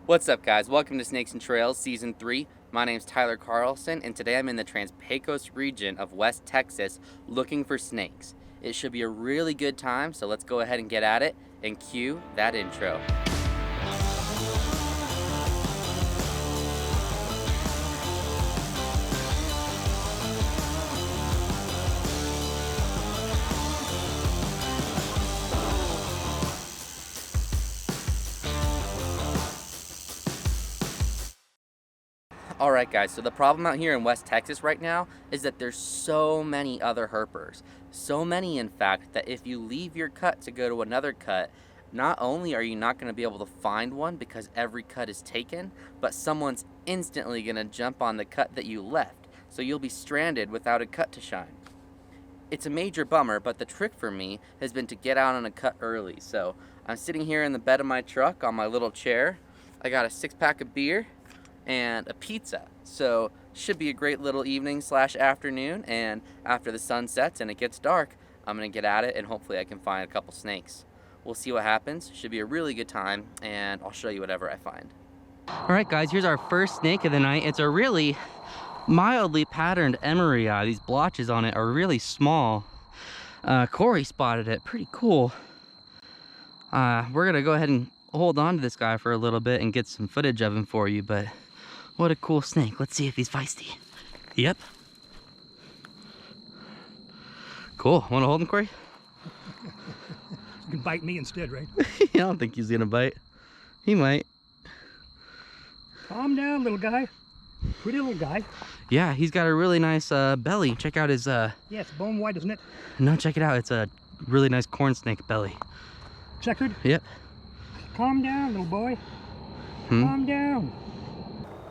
What's up, guys? Welcome to Snakes and Trails Season 3. My name's Tyler Carlson, and today I'm in the Trans-Pecos region of West Texas looking for snakes. It should be a really good time, so let's go ahead and get at it and cue that intro. Alright guys, so the problem out here in West Texas right now is that there's so many other herpers. So many, in fact, that if you leave your cut to go to another cut, not only are you not going to be able to find one because every cut is taken, but someone's instantly going to jump on the cut that you left, so you'll be stranded without a cut to shine. It's a major bummer, but the trick for me has been to get out on a cut early. So I'm sitting here in the bed of my truck on my little chair. I got a 6-pack of beer and a pizza, so should be a great little evening / afternoon. And after the sun sets and it gets dark, I'm gonna get at it and hopefully I can find a couple snakes. We'll see what happens. Should be a really good time, and I'll show you whatever I find. All right guys, here's our first snake of the night. It's a really mildly patterned emery eye. These blotches on it are really small. Corey spotted it. Pretty cool. We're gonna go ahead and hold on to this guy for a little bit and get some footage of him for you, but what a cool snake. Let's see if he's feisty. Yep. Cool. Want to hold him, Corey? You can bite me instead, right? I don't think he's gonna bite. He might. Calm down, little guy. Pretty little guy. Yeah, he's got a really nice belly. Check out his Yeah, it's bone white, isn't it? No, check it out. It's a really nice corn snake belly. Checkered? Yep. Calm down, little boy. Calm down.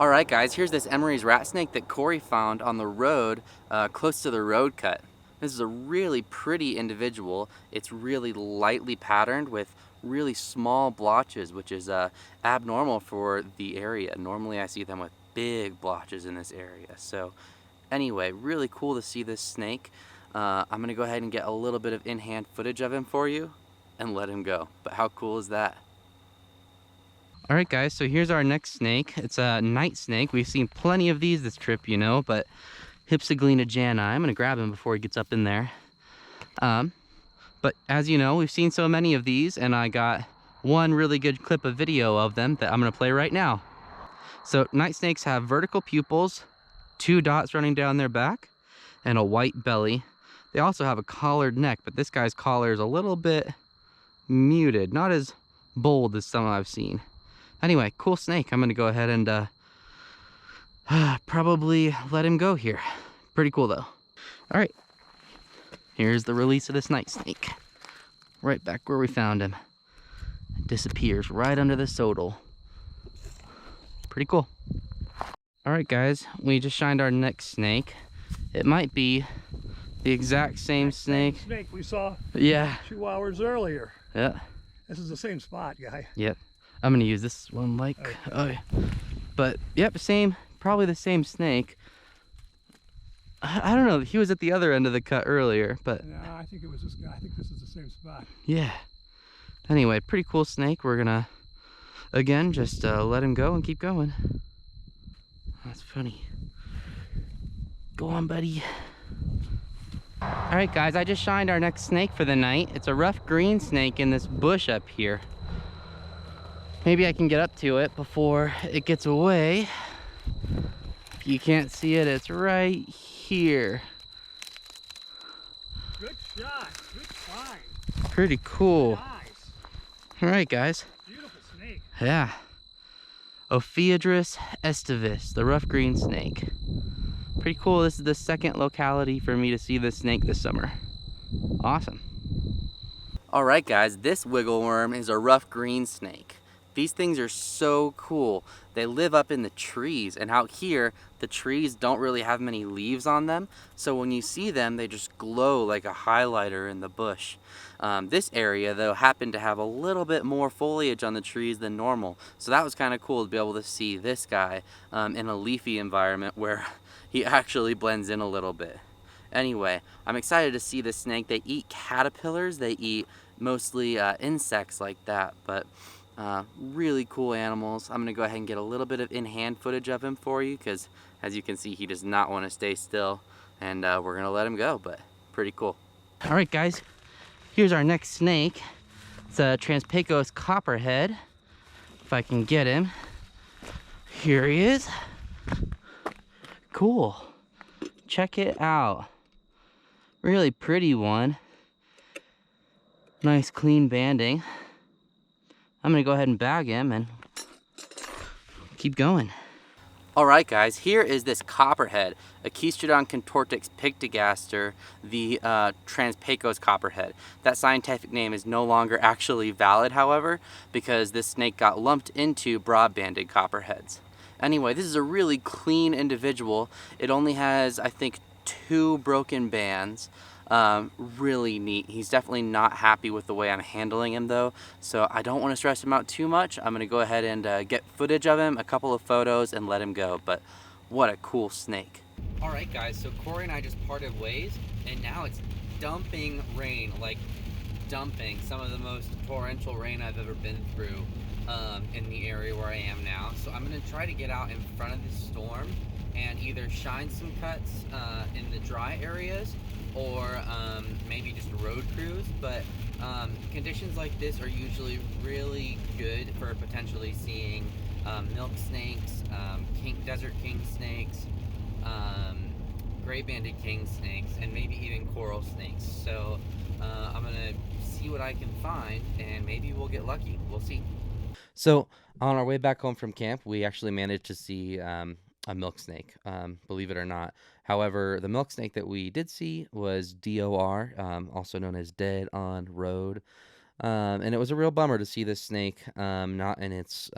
All right, guys, here's this Emery's rat snake that Corey found on the road, close to the road cut. This is a really pretty individual. It's really lightly patterned with really small blotches, which is abnormal for the area. Normally I see them with big blotches in this area. So anyway, really cool to see this snake. I'm gonna go ahead and get a little bit of in-hand footage of him for you and let him go. But how cool is that? All right guys, so here's our next snake. It's a night snake. We've seen plenty of these this trip, you know, but Hypsiglena jani. I'm gonna grab him before he gets up in there. But as you know, we've seen so many of these, and I got one really good clip of video of them that I'm gonna play right now. So night snakes have vertical pupils, 2 dots running down their back, and a white belly. They also have a collared neck, but this guy's collar is a little bit muted, not as bold as some I've seen. Anyway, cool snake. I'm gonna go ahead and probably let him go here. Pretty cool though. All right, here's the release of this night snake. Right back where we found him. Disappears right under the sodal. Pretty cool. All right guys, we just shined our next snake. It might be the exact same snake. Snake we saw. Yeah. 2 hours earlier. Yeah. This is the same spot, guy. Yep. I'm gonna use this one like, but yep, same, probably the same snake. I don't know, he was at the other end of the cut earlier, but No, I think it was this guy. I think this is the same spot. yeah. Anyway, pretty cool snake. We're gonna, again, just let him go and keep going. That's funny. Go on, buddy. All right, guys, I just shined our next snake for the night. It's a rough green snake in this bush up here. Maybe I can get up to it before it gets away. If you can't see it, it's right here. Good shot. Good find. Pretty cool. Nice. All right, guys. Beautiful snake. Yeah. Ophiodrus estivus, the rough green snake. Pretty cool. This is the second locality for me to see this snake this summer. Awesome. All right, guys, this wiggle worm is a rough green snake. These things are so cool. They live up in the trees, and out here, the trees don't really have many leaves on them, so when you see them, they just glow like a highlighter in the bush. This area, though, happened to have a little bit more foliage on the trees than normal, so that was kind of cool to be able to see this guy in a leafy environment where he actually blends in a little bit. Anyway, I'm excited to see this snake. They eat caterpillars, they eat mostly insects like that, but Really cool animals. I'm gonna go ahead and get a little bit of in-hand footage of him for you because as you can see, he does not want to stay still, and we're gonna let him go, but pretty cool. All right, guys, here's our next snake. It's a Transpecos Copperhead. If I can get him. Here he is. Cool. Check it out. Really pretty one. Nice clean banding. I'm gonna go ahead and bag him and keep going. All right, guys, here is this Copperhead, Echistrodon contortix pictogaster, the Transpecos Copperhead. That scientific name is no longer actually valid, however, because this snake got lumped into broad-banded copperheads. Anyway, this is a really clean individual. It only has, I think, 2 broken bands. Really neat. He's definitely not happy with the way I'm handling him though, so I don't want to stress him out too much. I'm going to go ahead and get footage of him, a couple of photos, and let him go. But what a cool snake. Alright guys, so Corey and I just parted ways, and now it's dumping rain, like dumping, some of the most torrential rain I've ever been through in the area where I am now. So I'm going to try to get out in front of this storm and either shine some cuts in the dry areas or maybe just road crews, but conditions like this are usually really good for potentially seeing milk snakes, desert king snakes, gray-banded king snakes, and maybe even coral snakes. So I'm gonna see what I can find, and maybe we'll get lucky. We'll see. So on our way back home from camp, we actually managed to see a milk snake, believe it or not. However, the milk snake that we did see was DOR, also known as dead on road. And it was a real bummer to see this snake not in its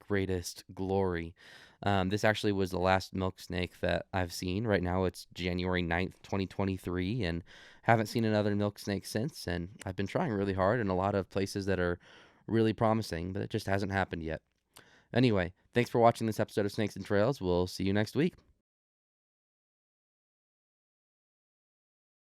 greatest glory. This actually was the last milk snake that I've seen. Right now it's January 9th, 2023, and haven't seen another milk snake since. And I've been trying really hard in a lot of places that are really promising, but it just hasn't happened yet. Anyway, thanks for watching this episode of Snakes and Trails. We'll see you next week.